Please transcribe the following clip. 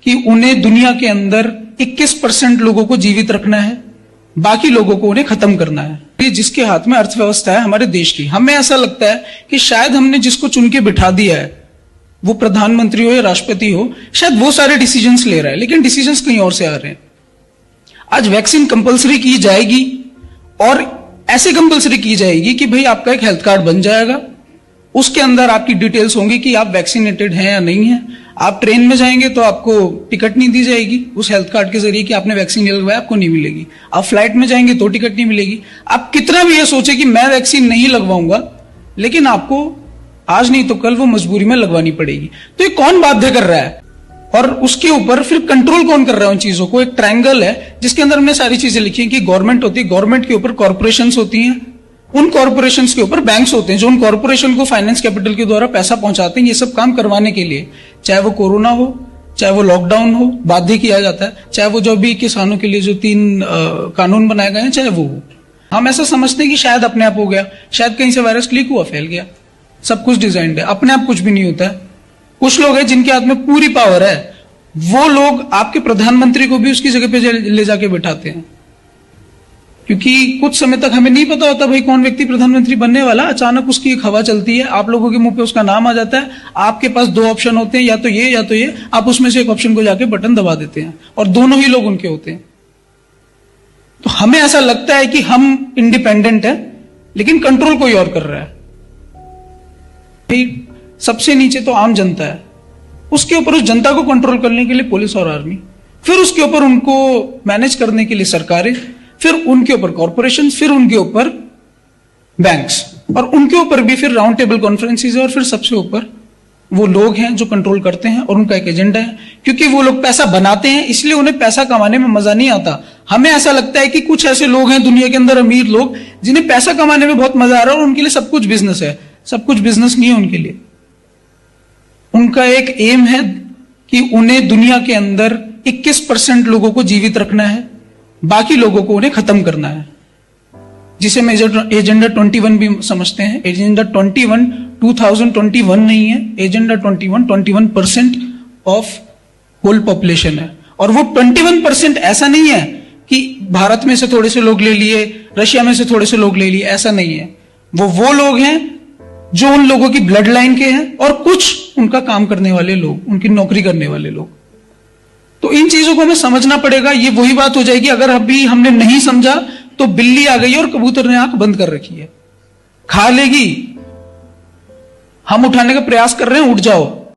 कि उन्हें दुनिया के अंदर 21% लोगों को जीवित रखना है, बाकी लोगों को उन्हें खत्म करना है। ये जिसके हाथ में अर्थव्यवस्था है हमारे देश की, हमें ऐसा लगता है कि शायद हमने जिसको चुन के बिठा दिया है, वो प्रधानमंत्री हो या राष्ट्रपति हो, शायद वो सारे डिसीजंस ले रहा है, लेकिन डिसीजंस कहीं और से आ रहे हैं। आज वैक्सीन कंपलसरी की जाएगी और ऐसे कंपलसरी की जाएगी कि भाई आपका एक हेल्थ कार्ड बन जाएगा, उसके अंदर आपकी डिटेल्स होंगी कि आप वैक्सीनेटेड हैं या नहीं है। आप ट्रेन में जाएंगे तो आपको टिकट नहीं दी जाएगी उस हेल्थ कार्ड के जरिए कि आपने वैक्सीन नहीं लगवाया, आपको नहीं मिलेगी। आप फ्लाइट में जाएंगे तो टिकट नहीं मिलेगी। आप कितना भी ये सोचे कि मैं वैक्सीन नहीं लगवाऊंगा, लेकिन आपको आज नहीं तो कल वो मजबूरी में लगवानी पड़ेगी। तो ये कौन बाध्य कर रहा है और उसके ऊपर फिर कंट्रोल कौन कर रहा है उन चीजों को? एक ट्रायंगल है जिसके अंदर हमने सारी चीजें लिखी हैं कि गवर्नमेंट होती है, गवर्नमेंट के ऊपर कॉर्पोरेशंस होती हैं, उन कॉर्पोरेशंस के ऊपर बैंक्स होते हैं जो उन कॉर्पोरेशन को फाइनेंस कैपिटल के द्वारा पैसा पहुंचाते हैं ये सब काम करवाने के लिए। चाहे वो कोरोना हो, चाहे वो लॉकडाउन हो, बाध्य किया जाता है, चाहे वो जो भी किसानों के लिए जो 3 कानून बनाए गए हैं, चाहे वो हो। हम ऐसा समझते हैं कि शायद अपने आप हो गया, शायद कहीं से वायरस लीक हुआ, फैल गया, सब कुछ डिजाइंड है। अपने आप कुछ भी नहीं होता है। कुछ लोग हैं जिनके हाथ में पूरी पावर है, वो लोग आपके प्रधानमंत्री को भी उसकी जगह पे ले जाके बिठाते हैं, क्योंकि कुछ समय तक हमें नहीं पता होता भाई कौन व्यक्ति प्रधानमंत्री बनने वाला। अचानक उसकी एक हवा चलती है, आप लोगों के मुंह पे उसका नाम आ जाता है। आपके पास 2 ऑप्शन होते हैं, या तो ये या तो ये। आप उसमें से एक ऑप्शन को जाके बटन दबा देते हैं और दोनों ही लोग उनके होते हैं। तो हमें ऐसा लगता है कि हम इंडिपेंडेंट है, लेकिन कंट्रोल कोई और कर रहा है। सबसे नीचे तो आम जनता है, उसके ऊपर उस जनता को कंट्रोल करने के लिए पुलिस और आर्मी, फिर उसके ऊपर उनको मैनेज करने के लिए सरकारें, फिर उनके ऊपर कॉर्पोरेशन, फिर उनके ऊपर बैंक्स, और उनके ऊपर भी फिर राउंड टेबल कॉन्फ्रेंसेस है, और फिर सबसे ऊपर वो लोग हैं जो कंट्रोल करते हैं और उनका एक एजेंडा है। क्योंकि वो लोग पैसा बनाते हैं, इसलिए उन्हें पैसा कमाने में मजा नहीं आता। हमें ऐसा लगता है कि कुछ ऐसे लोग हैं दुनिया के अंदर, अमीर लोग, जिन्हें पैसा कमाने में बहुत मजा आ रहा है और उनके लिए सब कुछ बिजनेस है। सब कुछ बिजनेस नहीं है उनके लिए। उनका एक एम है कि उन्हें दुनिया के अंदर 21% लोगों को जीवित रखना है, बाकी लोगों को उन्हें खत्म करना है, जिसे हम एजेंडा 21 भी समझते हैं। एजेंडा 21 2021 नहीं है, एजेंडा 21% ऑफ होल पॉपुलेशन है। और वो 21% ऐसा नहीं है कि भारत में से थोड़े से लोग ले लिए, रशिया में से थोड़े से लोग ले लिए, ऐसा नहीं है। वो लोग हैं जो उन लोगों की ब्लड लाइन के हैं और कुछ उनका काम करने वाले लोग, उनकी नौकरी करने वाले लोग। तो इन चीजों को हमें समझना पड़ेगा। ये वही बात हो जाएगी, अगर अभी हमने नहीं समझा तो बिल्ली आ गई और कबूतर ने आंख बंद कर रखी है, खा लेगी। हम उठाने का प्रयास कर रहे हैं, उठ जाओ।